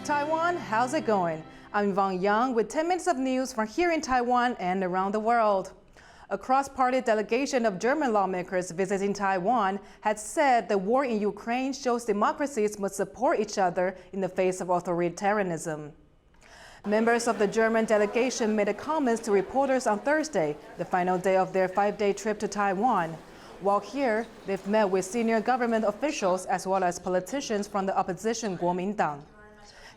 Taiwan, how's it going? I'm Yvonne with 10 minutes of news from here in Taiwan and around the world. A cross-party delegation of German lawmakers visiting Taiwan had said the war in Ukraine shows democracies must support each other in the face of authoritarianism. Members of the German delegation made comments to reporters on Thursday, the final day of their 5-day trip to Taiwan. While here, they've met with senior government officials as well as politicians from the opposition Kuomintang.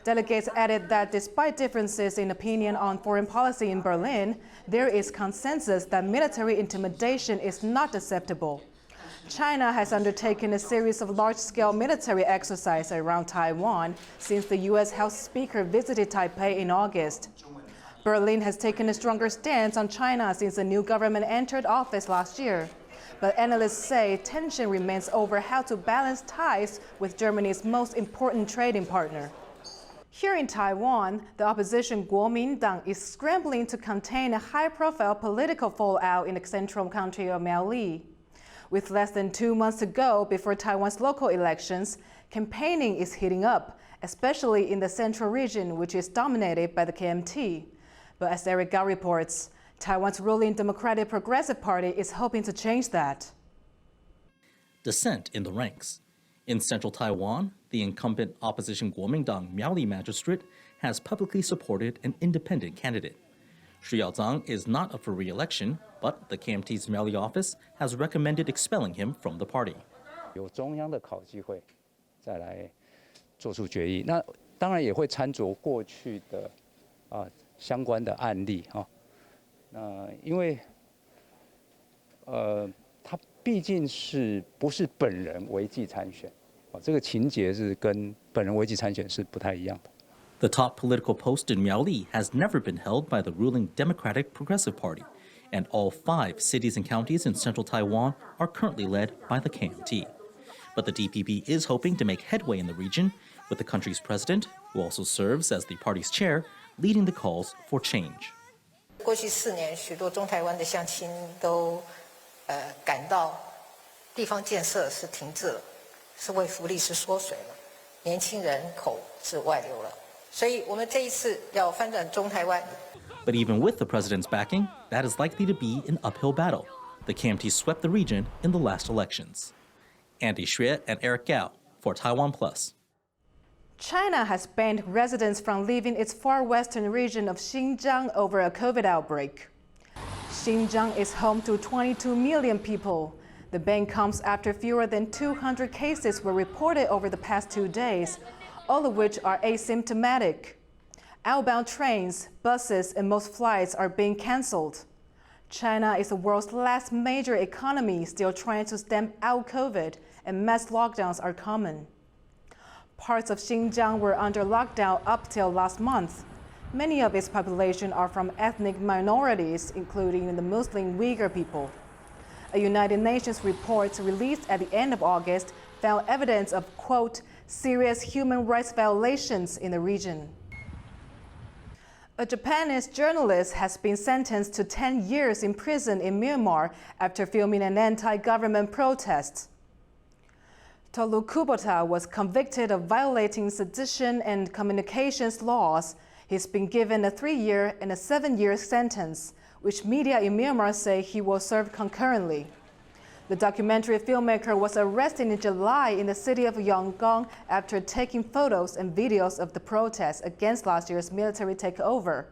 Delegates added that despite differences in opinion on foreign policy in Berlin, there is consensus that military intimidation is not acceptable. China has undertaken a series of large-scale military exercises around Taiwan since the U.S. House Speaker visited Taipei in August. Berlin has taken a stronger stance on China since the new government entered office last year. But analysts say tension remains over how to balance ties with Germany's most important trading partner. Here in Taiwan, the opposition Kuomintang is scrambling to contain a high-profile political fallout in the central country of Miaoli. With less than 2 months to go before Taiwan's local elections, campaigning is heating up, especially in the central region, which is dominated by the KMT. But as Eric Gao reports, Taiwan's ruling Democratic Progressive Party is hoping to change that. Dissent in the ranks. In central Taiwan, the incumbent opposition Kuomintang Miaoli magistrate has publicly supported an independent candidate. Xu Yaozang is not up for re-election, but the KMT's Miaoli office has recommended expelling him from the party. 有中央的考纪会再来做出决议，那当然也会参酌过去的相关的案例哈。因为他毕竟不是本人违纪参选，这个情节是跟本人违纪参选是不太一样的。The top political post in Miaoli has never been held by the ruling Democratic Progressive Party, and all 5 cities and counties in central Taiwan are currently led by the KMT. But the DPP is hoping to make headway in the region, with the country's president, who also serves as the party's chair, leading the calls for change. 过去4年，许多中台湾的乡亲都感到地方建设是停滞了，社会福利是缩水了，年轻人口是外流了。所以我们这一次要翻转中台湾。But even with the president's backing, that is likely to be an uphill battle. The KMT swept the region in the last elections. Andy Xue and Eric Gao for TaiwanPlus. China has banned residents from leaving its far western region of Xinjiang over a COVID outbreak. Xinjiang is home to 22 million people. The ban comes after fewer than 200 cases were reported over the past 2 days, all of which are asymptomatic. Outbound trains, buses, and most flights are being canceled. China is the world's last major economy still trying to stamp out COVID, and mass lockdowns are common. Parts of Xinjiang were under lockdown up till last month. Many of its population are from ethnic minorities, including the Muslim Uyghur people. A United Nations report released at the end of August found evidence of, quote, serious human rights violations in the region. A Japanese journalist has been sentenced to 10 years in prison in Myanmar after filming an anti-government protest. Tolu Kubota was convicted of violating sedition and communications laws. He's been given a 3-year and a 7-year sentence, which media in Myanmar say he will serve concurrently. The documentary filmmaker was arrested in July in the city of Yangon after taking photos and videos of the protests against last year's military takeover.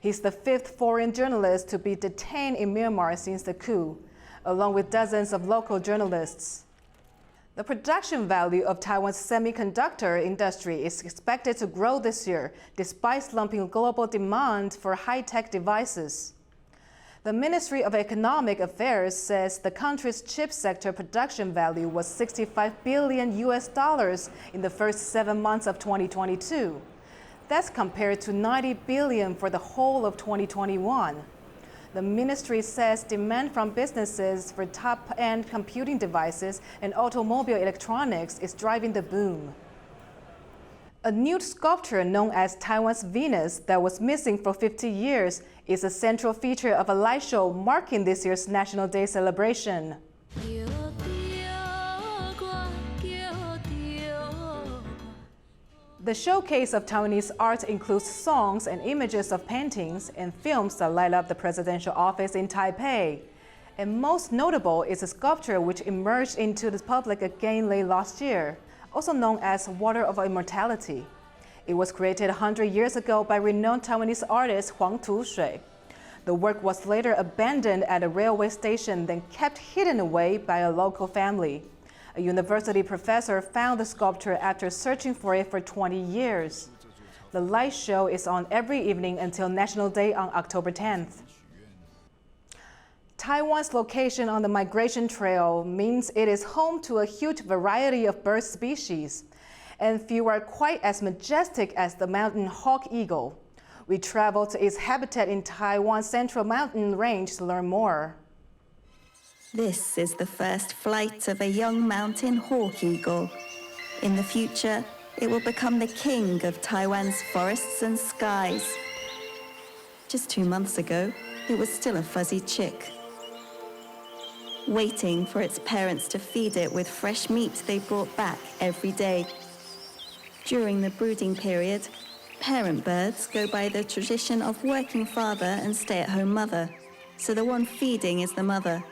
He's the 5th foreign journalist to be detained in Myanmar since the coup, along with dozens of local journalists. The production value of Taiwan's semiconductor industry is expected to grow this year, despite slumping global demand for high-tech devices. The Ministry of Economic Affairs says the country's chip sector production value was $65 billion in the first 7 months of 2022. That's compared to $90 billion for the whole of 2021. The ministry says demand from businesses for top-end computing devices and automobile electronics is driving the boom. A nude sculpture known as Taiwan's Venus that was missing for 50 years is a central feature of a light show marking this year's National Day celebration. The showcase of Taiwanese art includes songs and images of paintings and films that light up the presidential office in Taipei. And most notable is a sculpture which emerged into the public again late last year, also known as Water of Immortality. It was created 100 years ago by renowned Taiwanese artist Huang Tushui. The work was later abandoned at a railway station, then kept hidden away by a local family. A university professor found the sculpture after searching for it for 20 years. The light show is on every evening until National Day on October 10th. Taiwan's location on the migration trail means it is home to a huge variety of bird species, and few are quite as majestic as the mountain hawk eagle. We traveled to its habitat in Taiwan's central mountain range to learn more. This is the first flight of a young mountain hawk eagle. In the future, it will become the king of Taiwan's forests and skies. Just 2 months ago, it was still a fuzzy chick, waiting for its parents to feed it with fresh meat they brought back every day. During the brooding period, parent birds go by the tradition of working father and stay-at-home mother, so the one feeding is the mother,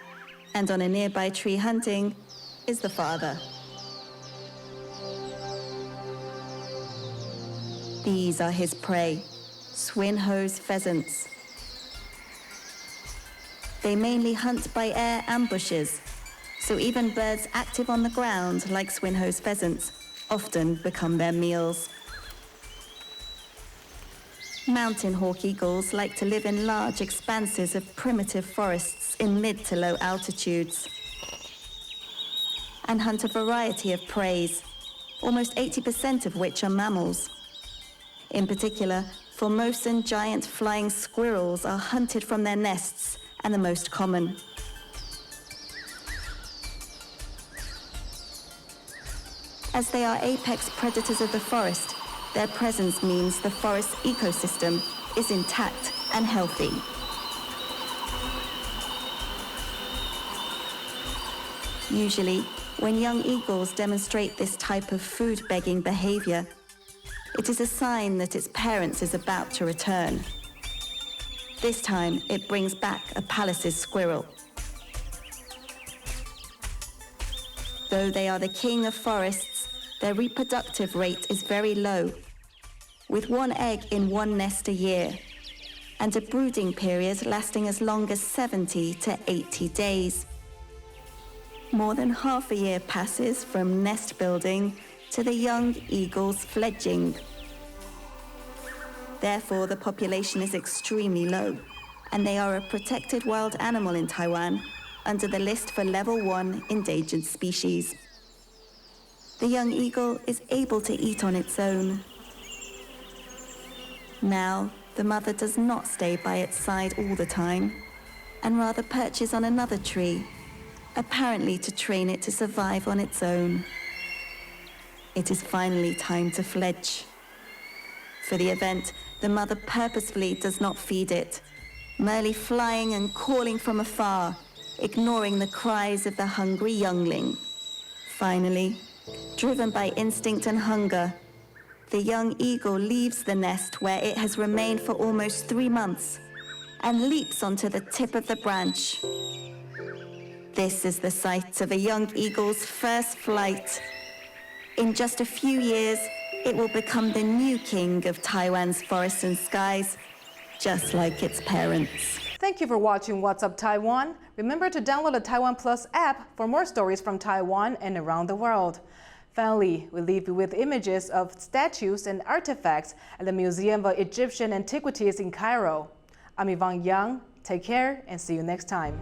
and on a nearby tree hunting is the father. These are his prey, swinhoe's pheasants. They mainly hunt by air ambushes, so even birds active on the ground, like swinhoe's pheasants, often become their meals. Mountain hawk eagles like to live in large expanses of primitive forests in mid to low altitudes and hunt a variety of prey, almost 80% of which are mammals. In particular, Formosan giant flying squirrels are hunted from their nests and the most common. As they are apex predators of the forest, their presence means the forest ecosystem is intact and healthy. Usually, when young eagles demonstrate this type of food-begging behavior, it is a sign that its parents is about to return. This time, it brings back a Pallas's squirrel. Though they are the king of forests, their reproductive rate is very low, with 1 egg in 1 nest a year, and a brooding period lasting as long as 70 to 80 days. More than half a year passes from nest building to the young eagle's fledging. Therefore, the population is extremely low, and they are a protected wild animal in Taiwan under the list for Level 1 endangered species. The young eagle is able to eat on its own. Now, the mother does not stay by its side all the time, and rather perches on another tree, apparently to train it to survive on its own. It is finally time to fledge. For the event, the mother purposefully does not feed it, merely flying and calling from afar, ignoring the cries of the hungry youngling. Finally, driven by instinct and hunger, the young eagle leaves the nest where it has remained for almost 3 months and leaps onto the tip of the branch. This is the site of a young eagle's first flight. In just a few years, it will become the new king of Taiwan's forests and skies, just like its parents. Thank you for watching What's Up Taiwan. Remember to download the TaiwanPlus app for more stories from Taiwan and around the world. Finally, we leave you with images of statues and artifacts at the Museum of Egyptian Antiquities in Cairo. I'm Yvonne. Take care and see you next time.